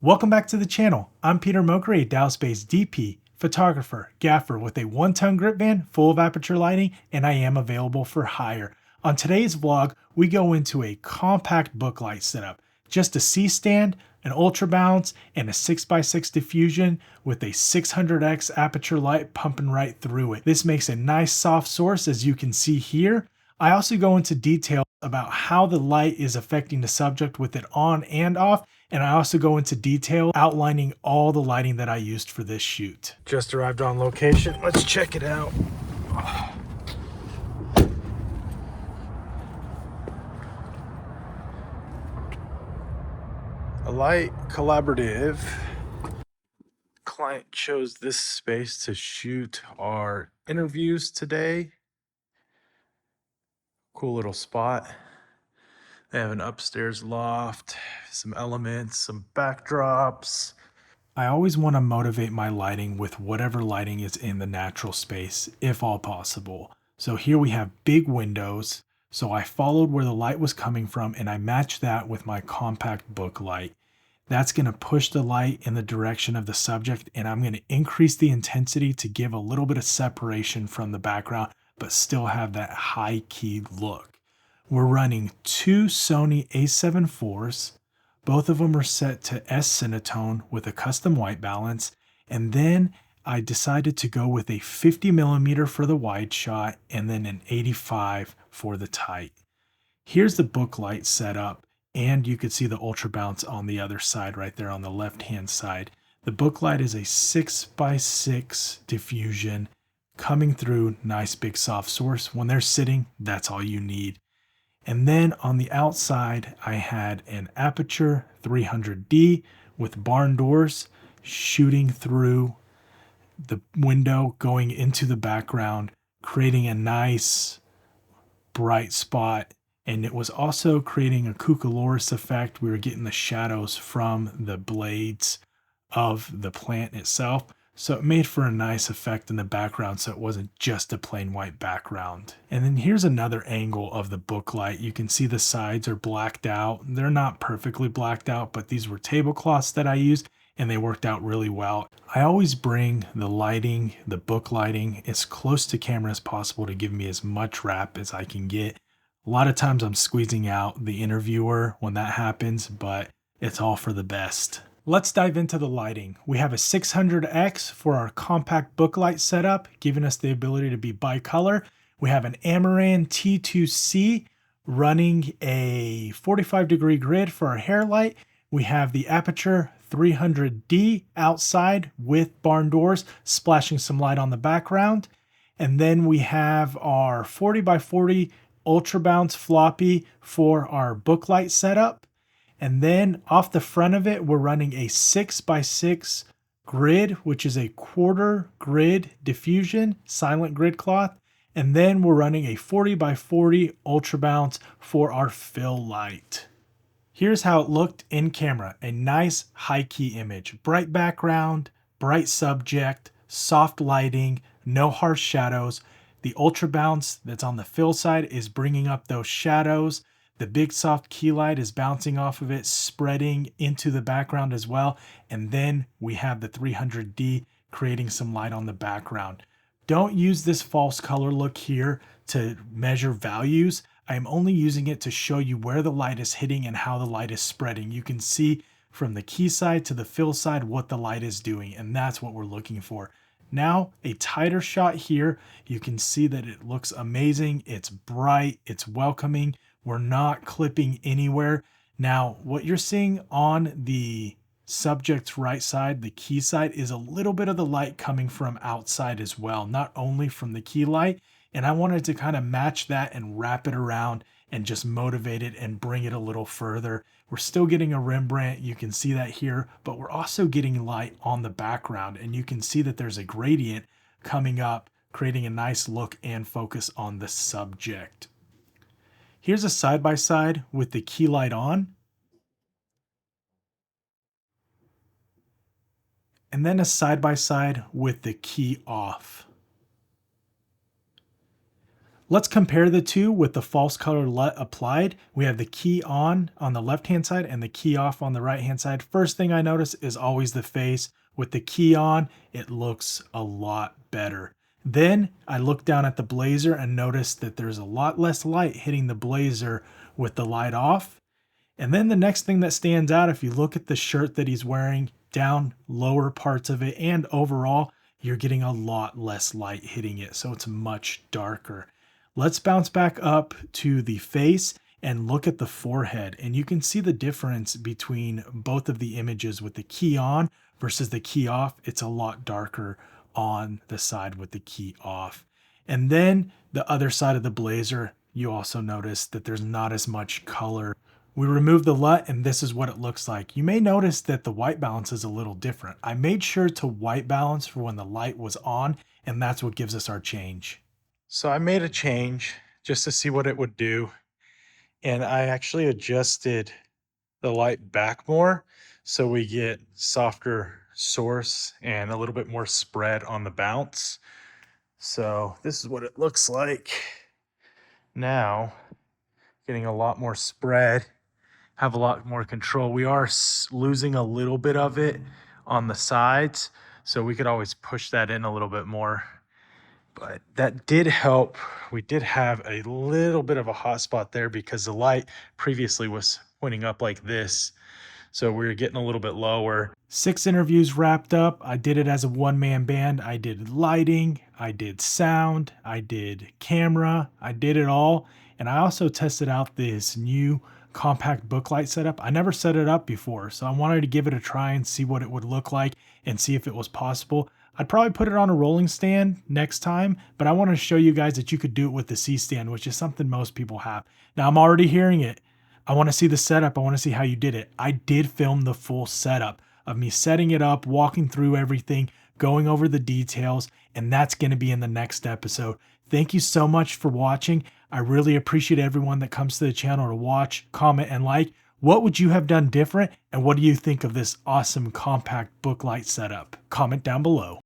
Welcome back to the channel. I'm Peter Mocher, a Dallas-based DP, photographer, gaffer with a 1-ton grip van full of aperture lighting, and I am available for hire. On today's vlog, we go into a compact book light setup. Just a C-stand, an ultra balance, and a 6x6 diffusion with a 600x aperture light pumping right through it. This makes a nice soft source, as you can see here. I also go into detail about how the light is affecting the subject with it on and off, and I also go into detail outlining all the lighting that I used for this shoot. Just arrived on location. Let's check it out. Alight Collaborative. Client chose this space to shoot our interviews today. Cool little spot. They have an upstairs loft, some elements, some backdrops. I always want to motivate my lighting with whatever lighting is in the natural space, if all possible. So here we have big windows. So I followed where the light was coming from and I matched that with my compact book light. That's going to push the light in the direction of the subject, and I'm going to increase the intensity to give a little bit of separation from the background, but still have that high key look. We're running two Sony a7 IVs. Both of them are set to S Cinetone with a custom white balance. And then I decided to go with a 50mm for the wide shot and then an 85 for the tight. Here's the book light setup, and you could see the ultra bounce on the other side right there on the left hand side. The book light is a 6x6 diffusion coming through, nice big soft source. When they're sitting, that's all you need. And then on the outside, I had an Aputure 300D with barn doors shooting through the window, going into the background, creating a nice bright spot. And it was also creating a Cucaloris effect. We were getting the shadows from the blades of the plant itself. So it made for a nice effect in the background, so it wasn't just a plain white background. And then here's another angle of the book light. You can see the sides are blacked out. They're not perfectly blacked out, but these were tablecloths that I used and they worked out really well. I always bring the lighting, the book lighting, as close to camera as possible to give me as much wrap as I can get. A lot of times I'm squeezing out the interviewer when that happens, but it's all for the best. Let's dive into the lighting. We have a 600X for our compact book light setup, giving us the ability to be bicolor. We have an Amaran T2C running a 45-degree grid for our hair light. We have the Aputure 300D outside with barn doors, splashing some light on the background. And then we have our 40x40 Ultra Bounce floppy for our book light setup. And then off the front of it, we're running a 6x6 grid, which is a quarter grid diffusion, silent grid cloth. And then we're running a 40x40 Ultra Bounce for our fill light. Here's how it looked in camera. A nice high key image, bright background, bright subject, soft lighting, no harsh shadows. The Ultra Bounce that's on the fill side is bringing up those shadows. The big soft key light is bouncing off of it, spreading into the background as well. And then we have the 300D creating some light on the background. Don't use this false color look here to measure values. I am only using it to show you where the light is hitting and how the light is spreading. You can see from the key side to the fill side what the light is doing, and that's what we're looking for. Now, a tighter shot here. You can see that it looks amazing. It's bright, it's welcoming. We're not clipping anywhere. Now, what you're seeing on the subject's right side, the key side, is a little bit of the light coming from outside as well, not only from the key light. And I wanted to kind of match that and wrap it around and just motivate it and bring it a little further. We're still getting a Rembrandt, you can see that here, but we're also getting light on the background, and you can see that there's a gradient coming up, creating a nice look and focus on the subject. Here's a side-by-side with the key light on, and then a side-by-side with the key off. Let's compare the two with the false color LUT applied. We have the key on the left-hand side and the key off on the right-hand side. First thing I notice is always the face. With the key on, it looks a lot better. Then I look down at the blazer and notice that there's a lot less light hitting the blazer with the light off. And then the next thing that stands out, if you look at the shirt that he's wearing, down lower parts of it and overall, you're getting a lot less light hitting it. So it's much darker. Let's bounce back up to the face and look at the forehead. And you can see the difference between both of the images with the key on versus the key off. It's a lot darker on the side with the key off. And then the other side of the blazer, you also notice that there's not as much color. We remove the LUT and this is what it looks like. You may notice that the white balance is a little different. I made sure to white balance for when the light was on, and that's what gives us our change. So I made a change just to see what it would do. And I actually adjusted the light back more so we get softer source and a little bit more spread on the bounce. So this is what it looks like now. Getting a lot more spread, have a lot more control. We are losing a little bit of it on the sides, so we could always push that in a little bit more. But that did help. We did have a little bit of a hot spot there because the light previously was pointing up like this. So we were getting a little bit lower. 6 interviews wrapped up. I did it as a one-man band. I did lighting, I did sound, I did camera, I did it all. And I also tested out this new compact book light setup. I never set it up before, so I wanted to give it a try and see what it would look like and see if it was possible. I'd probably put it on a rolling stand next time, but I want to show you guys that you could do it with the C-stand, which is something most people have. Now I'm already hearing it. I want to see the setup. I want to see how you did it. I did film the full setup of me setting it up, walking through everything, going over the details, and that's going to be in the next episode. Thank you so much for watching. I really appreciate everyone that comes to the channel to watch, comment, and like. What would you have done different? And what do you think of this awesome compact book light setup? Comment down below.